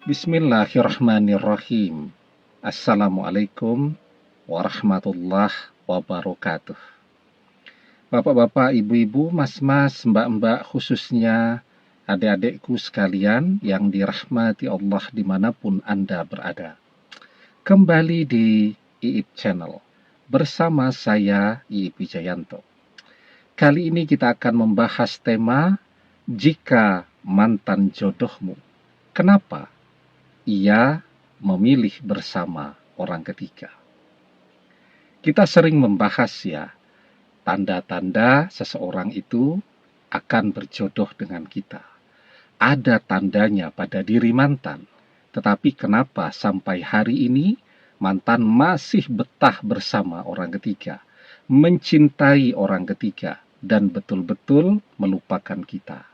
Bismillahirrahmanirrahim. Assalamualaikum warahmatullahi wabarakatuh. Bapak-bapak, ibu-ibu, mas-mas, mbak-mbak, khususnya adik-adikku sekalian yang dirahmati Allah dimanapun Anda berada. Kembali di Iip Channel bersama saya Iip Wijayanto. Kali ini kita akan membahas tema jika mantan jodohmu, kenapa ia memilih bersama orang ketiga. Kita sering membahas ya, tanda-tanda seseorang itu akan berjodoh dengan kita. Ada tandanya pada diri mantan, tetapi kenapa sampai hari ini mantan masih betah bersama orang ketiga, mencintai orang ketiga, dan betul-betul melupakan kita.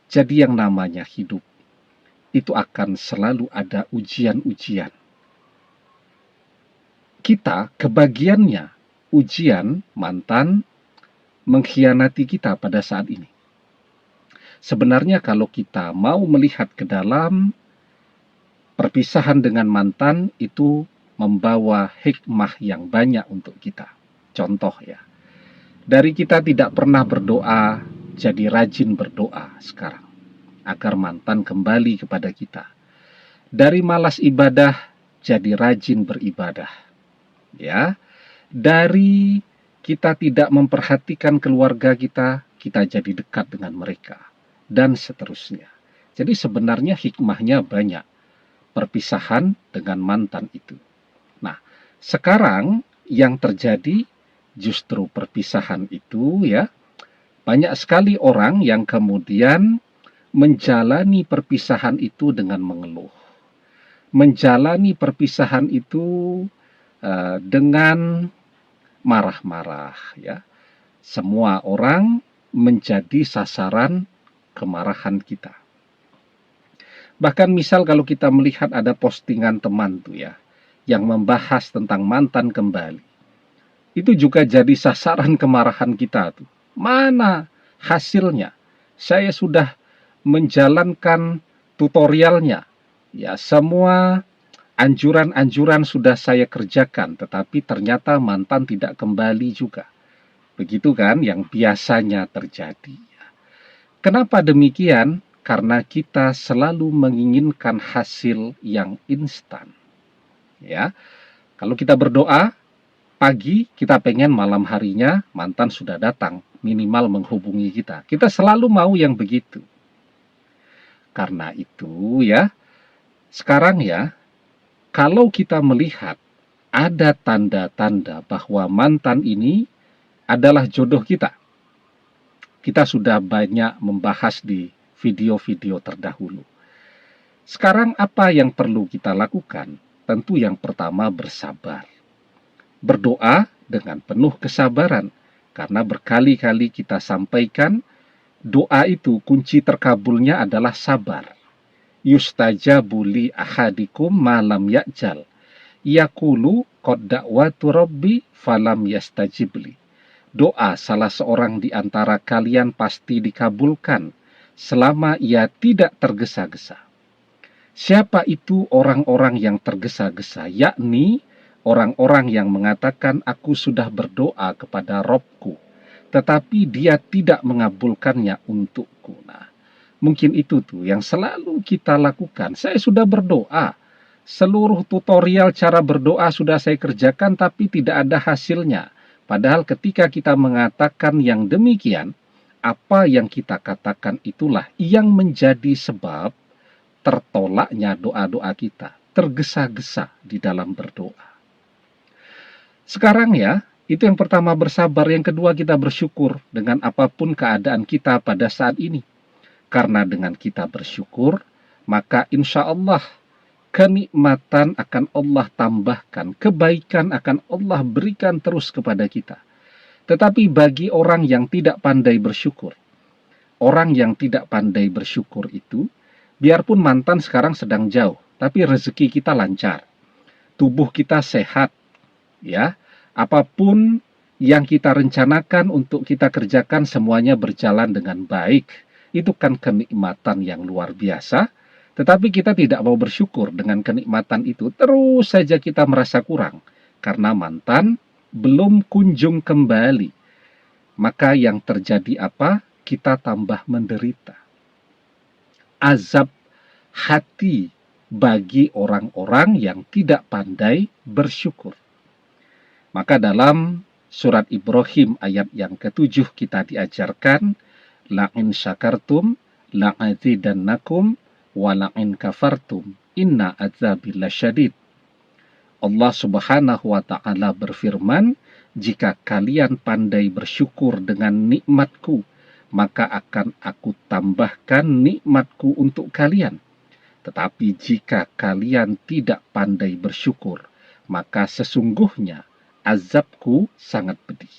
Jadi yang namanya hidup itu akan selalu ada ujian-ujian. Kita kebagiannya ujian mantan mengkhianati kita pada saat ini. Sebenarnya kalau kita mau melihat ke dalam, perpisahan dengan mantan itu membawa hikmah yang banyak untuk kita. Contoh ya, dari kita tidak pernah berdoa, jadi rajin berdoa sekarang agar mantan kembali kepada kita. Dari malas ibadah jadi rajin beribadah. Ya. Dari kita tidak memperhatikan keluarga kita, kita jadi dekat dengan mereka dan seterusnya. Jadi sebenarnya hikmahnya banyak perpisahan dengan mantan itu. Nah, sekarang yang terjadi justru perpisahan itu ya, banyak sekali orang yang kemudian menjalani perpisahan itu dengan mengeluh. Menjalani perpisahan itu dengan marah-marah ya. Semua orang menjadi sasaran kemarahan kita. Bahkan misal kalau kita melihat ada postingan teman tuh ya, yang membahas tentang mantan kembali. Itu juga jadi sasaran kemarahan kita tuh. Mana hasilnya? Saya sudah menjalankan tutorialnya. Ya, semua anjuran-anjuran sudah saya kerjakan, tetapi ternyata mantan tidak kembali juga. Begitu kan yang biasanya terjadi. Kenapa demikian? Karena kita selalu menginginkan hasil yang instan. Ya. Kalau kita berdoa pagi, kita pengen malam harinya mantan sudah datang, minimal menghubungi kita. Kita selalu mau yang begitu. Karena itu ya, sekarang ya, kalau kita melihat ada tanda-tanda bahwa mantan ini adalah jodoh kita. Kita sudah banyak membahas di video-video terdahulu. Sekarang apa yang perlu kita lakukan? Tentu yang pertama bersabar. Berdoa dengan penuh kesabaran. Karena berkali-kali kita sampaikan, doa itu kunci terkabulnya adalah sabar. Yustajabu li ahadikum malam ya'jal. Yaqulu qad da'watu rabbi falam yastajibli. Doa salah seorang di antara kalian pasti dikabulkan selama ia tidak tergesa-gesa. Siapa itu orang-orang yang tergesa-gesa? Yakni orang-orang yang mengatakan aku sudah berdoa kepada Robku, tetapi dia tidak mengabulkannya untukku. Nah, mungkin itu tuh yang selalu kita lakukan. Saya sudah berdoa, seluruh tutorial cara berdoa sudah saya kerjakan, tapi tidak ada hasilnya. Padahal ketika kita mengatakan yang demikian, apa yang kita katakan itulah yang menjadi sebab tertolaknya doa-doa kita, tergesa-gesa di dalam berdoa. Sekarang ya, itu yang pertama bersabar, yang kedua kita bersyukur dengan apapun keadaan kita pada saat ini. Karena dengan kita bersyukur, maka insya Allah kenikmatan akan Allah tambahkan, kebaikan akan Allah berikan terus kepada kita. Tetapi bagi orang yang tidak pandai bersyukur, orang yang tidak pandai bersyukur itu, biarpun mantan sekarang sedang jauh, tapi rezeki kita lancar, tubuh kita sehat, ya, apapun yang kita rencanakan untuk kita kerjakan semuanya berjalan dengan baik. Itu kan kenikmatan yang luar biasa Tetapi kita tidak mau bersyukur dengan kenikmatan itu, terus saja kita merasa kurang karena mantan belum kunjung kembali. Maka yang terjadi apa? Kita tambah menderita. Azab hati bagi orang-orang yang tidak pandai bersyukur. Maka dalam surat Ibrahim ayat yang ke-7 kita diajarkan, la'in syakartum la'azidannakum wa la'in kafartum inna adzabi lasyadid. Allah Subhanahu wa taala berfirman, jika kalian pandai bersyukur dengan nikmatku, maka akan aku tambahkan nikmatku untuk kalian. Tetapi jika kalian tidak pandai bersyukur, maka sesungguhnya azabku sangat pedih.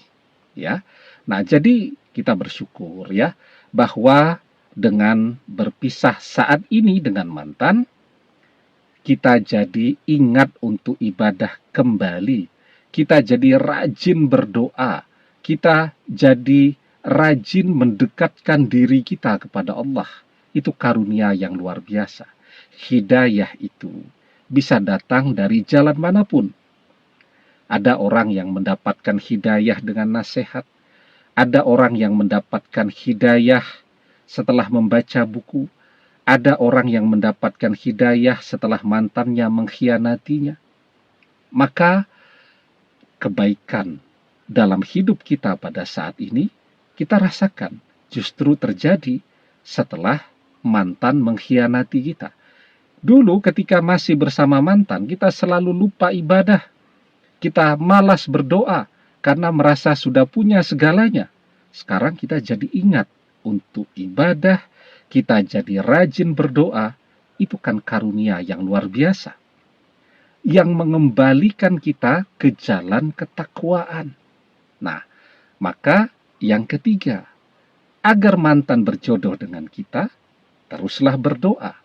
Ya. Nah, jadi kita bersyukur ya bahwa dengan berpisah saat ini dengan mantan, kita jadi ingat untuk ibadah kembali. Kita jadi rajin berdoa. Kita jadi rajin mendekatkan diri kita kepada Allah. Itu karunia yang luar biasa. Hidayah itu bisa datang dari jalan manapun. Ada orang yang mendapatkan hidayah dengan nasihat. Ada orang yang mendapatkan hidayah setelah membaca buku. Ada orang yang mendapatkan hidayah setelah mantannya mengkhianatinya. Maka kebaikan dalam hidup kita pada saat ini kita rasakan justru terjadi setelah mantan mengkhianati kita. Dulu ketika masih bersama mantan, kita selalu lupa ibadah. Kita malas berdoa karena merasa sudah punya segalanya. Sekarang kita jadi ingat untuk ibadah, kita jadi rajin berdoa. Itu kan karunia yang luar biasa, yang mengembalikan kita ke jalan ketakwaan. Nah, maka yang ketiga, agar mantan berjodoh dengan kita, teruslah berdoa.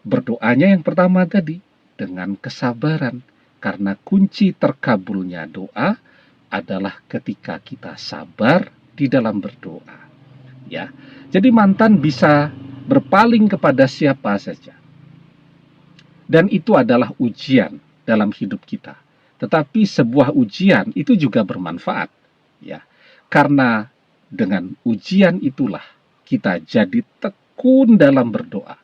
Berdoanya yang pertama tadi, dengan kesabaran. Karena kunci terkabulnya doa adalah ketika kita sabar di dalam berdoa. Ya, jadi mantan bisa berpaling kepada siapa saja. Dan itu adalah ujian dalam hidup kita. Tetapi sebuah ujian itu juga bermanfaat. Ya, karena dengan ujian itulah kita jadi tekun dalam berdoa.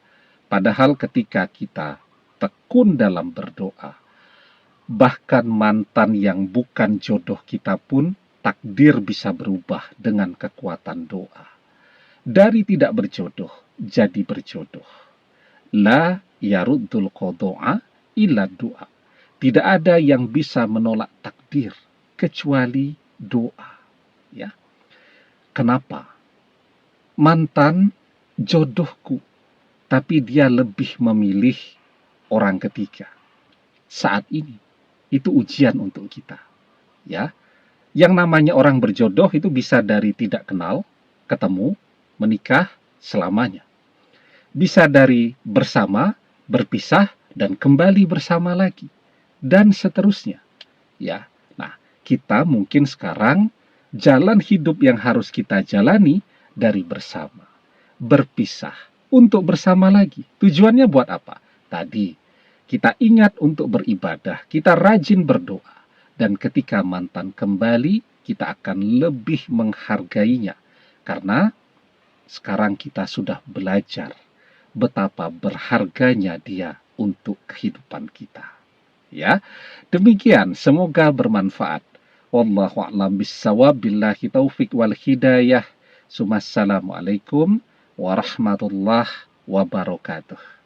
Padahal ketika kita tekun dalam berdoa, bahkan mantan yang bukan jodoh kita pun takdir bisa berubah dengan kekuatan doa. Dari tidak berjodoh jadi berjodoh. La yaruddul qada'a illa doa. Tidak ada yang bisa menolak takdir kecuali doa. Ya. Kenapa? Mantan jodohku, tapi dia lebih memilih orang ketiga. Saat ini, itu ujian untuk kita. Ya, yang namanya orang berjodoh itu bisa dari tidak kenal, ketemu, menikah selamanya. Bisa dari bersama, berpisah, dan kembali bersama lagi. Dan seterusnya. Ya, nah, kita mungkin sekarang jalan hidup yang harus kita jalani dari bersama, berpisah, untuk bersama lagi. Tujuannya buat apa? Tadi, kita ingat untuk beribadah, kita rajin berdoa. Dan ketika mantan kembali, kita akan lebih menghargainya. Karena sekarang kita sudah belajar betapa berharganya dia untuk kehidupan kita. Ya, demikian, semoga bermanfaat. Wallahu a'lam bissawab, billahi taufik wal hidayah. Assalamualaikum warahmatullahi wabarakatuh.